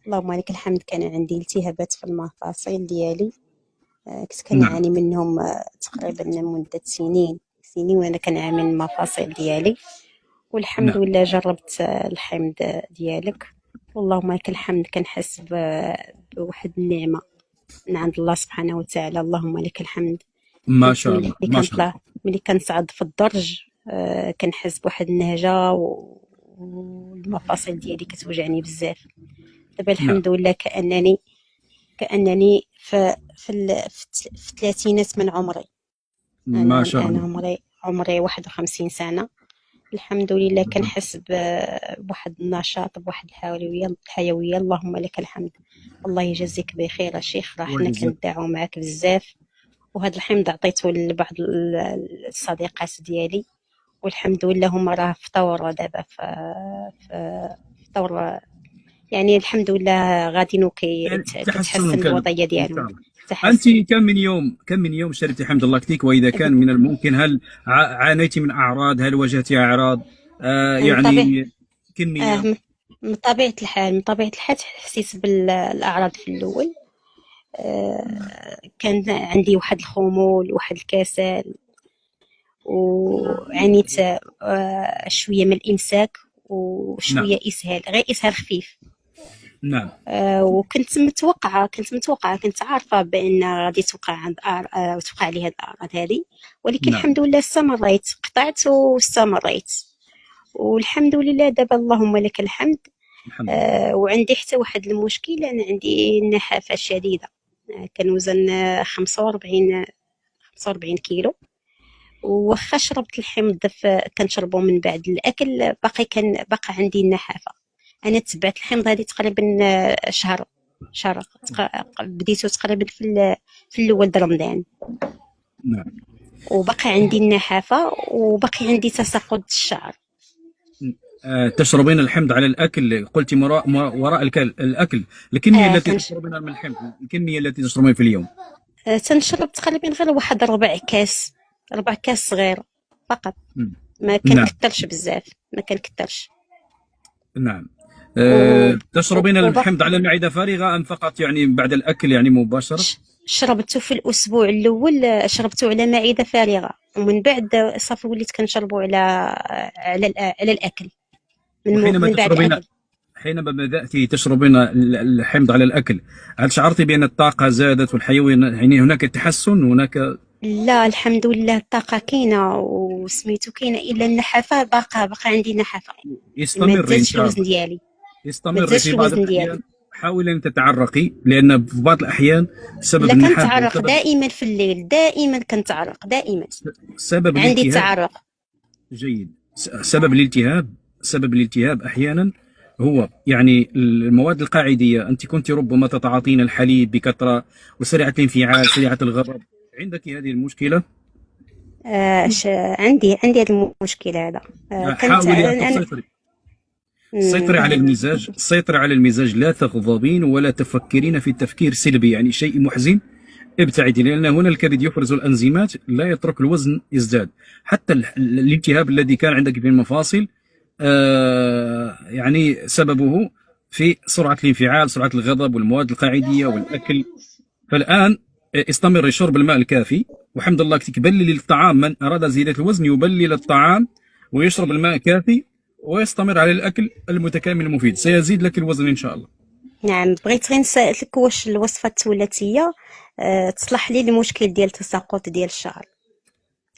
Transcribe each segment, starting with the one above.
اللهم لك الحمد. كان عندي التهابات في المفاصل ديالي، كنت نعم. كنعاني منهم تقريبا مدة سنين وأنا كنعاني من المفاصل ديالي. والحمد نعم. لله جربت الحمض ديالك، اللهم لك الحمد. كنحس بواحد النعمة من عند الله سبحانه وتعالى، اللهم لك الحمد. ما كنت شاء ملي الله، ما شاء الله. كنصعد في الدرج كنحس بواحد النهجة والمفاصل ديالي كتوجعني بزاف. دابا نعم. الحمد لله كأنني في الثلاثينات من عمري. ما أنا شاء الآن الله. عمري 51 سنة. الحمد لله كنحس بواحد النشاط، بواحد الحيوية، اللهم لك الحمد. الله يجزيك بخير الشيخ، راه حنا وجزاك. كندعوا معك بزاف. وهذا الحمض عطيته لبعض الصديقات ديالي، والحمد لله هما راه في طور دابا في طور، يعني الحمد لله غاديين يعني تحسن كتحسن كذا الوضعية ان شاء ديالهم. الله. انت تحسن. كم من يوم شربتي حمد الله كتيك؟ واذا كان من الممكن، هل عانيتي من اعراض؟ هل واجهتي اعراض؟ من طبيعة يعني كميه. آه من طبيعة الحال حسيت بالأعراض في الأول. كان عندي واحد الخمول، واحد الكسل، وعانيت شوية من الإمساك، نعم. وشوية إسهال، غير إسهال خفيف. نعم. وكنت متوقعة، كنت عارفة بأن غادي توقع لي هاد الأعراض هذه، ولكن نعم. الحمد لله استمريت، قطعت واستمريت. والحمد لله دابا اللهم لك الحمد. الحمد لله. وعندي حتى واحد المشكل، أنا عندي نحافة شديدة. كنوزن 45 كيلو. وواخا شربت الحمض كنشربو من بعد الأكل، باقي عندي النحافة. أنا تبعت الحمض هذه تقريبا شهر. بديتو تقريبا في الأول د رمضان، نعم. وباقي عندي النحافة، وباقي عندي تساقط الشعر. تشربين الحمض على الاكل؟ قلت وراء الاكل. الكميه التي كنش تشربينها من الحمض، الكميه التي تشربين في اليوم؟ تنشرب تقريبا غير واحد ربع كاس صغيرة فقط. مم. ما نعم. كنكترش بزاف، ما كنكترش. نعم. و... تشربين وباقي الحمض على المعده فارغه ام فقط يعني بعد الاكل يعني مباشره؟ شربته في الأسبوع الأول، شربته على معدة فارغة، ومن بعد صافي وليت كنشربه على الأكل، وحينما من بعد تشربين الأكل. حينما بدأت تشربين الحمض على الأكل، هل شعرت بأن الطاقة زادت والحيوية؟ يعني هناك تحسن هناك؟ لا الحمد لله الطاقة كاينة وسميتو كاينة، إلا النحافة باقي عندي نحافة. ما يستمر إن تزادش شاء الوزن الله. ديالي، ما يستمر تزادش في بعض الوزن ديالي. الأحيان. حاولي أن تتعرقي، لأن في بعض الأحيان سبب لا النحافة كنتعرق وسبب دائما في الليل، دائما كنتعرق دائما. سبب عندي الالتهاب. تعرق. جيد. سبب الالتهاب أحيانا هو يعني المواد القاعدية. أنت كنت ربما تتعاطين الحليب بكثرة، وسريعة الانفعال، سريعة الغضب. عندك هذه المشكلة. عندي هذه المشكلة هذا. كنت حاولي أن أنا تسيطري. سيطري على المزاج، لا تغضبين ولا تفكرين في التفكير سلبي، يعني شيء محزن ابتعدي، لأن هنا الكبد يفرز الأنزيمات، لا يترك الوزن يزداد. حتى الالتهاب الذي كان عندك في المفاصل يعني سببه في سرعة الانفعال، سرعة الغضب، والمواد القاعدية والأكل. فالآن استمر شرب الماء الكافي، وحمد الله بلل الطعام. من أراد زيادة الوزن يبلل الطعام ويشرب الماء الكافي ويستمر على الأكل المتكامل المفيد، سيزيد لك الوزن إن شاء الله. نعم، بغيت غير نسألك واش الوصفة الثلاثية تصلح لي المشكل ديال تساقط ديال الشعر.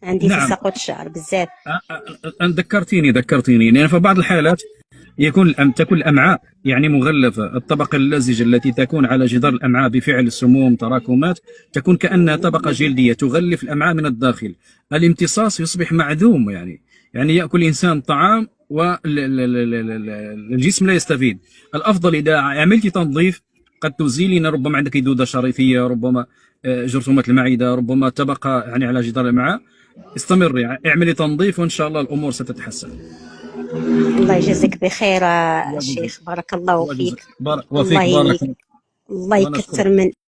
عندي نعم. تساقط الشعر بزاف. ذكرتيني، لأن في بعض الحالات تكون الأمعاء يعني مغلفة. الطبقة اللزجة التي تكون على جدار الأمعاء بفعل السموم تراكمات، تكون كأنها طبقة جلدية تغلف الأمعاء من الداخل. الامتصاص يصبح معدوم، يعني يأكل الإنسان طعام والجسم لا يستفيد. الأفضل إذا عملت تنظيف، قد تزيلين ربما عندك دودة شريطية، ربما جرثومة المعدة، ربما طبقة يعني على جدار الأمعاء. استمري، اعملي تنظيف وإن شاء الله الأمور ستتحسن. الله يجزيك بخير الشيخ، بارك الله فيك. وفيك الله بارك. الله ونشكرك. يكثر من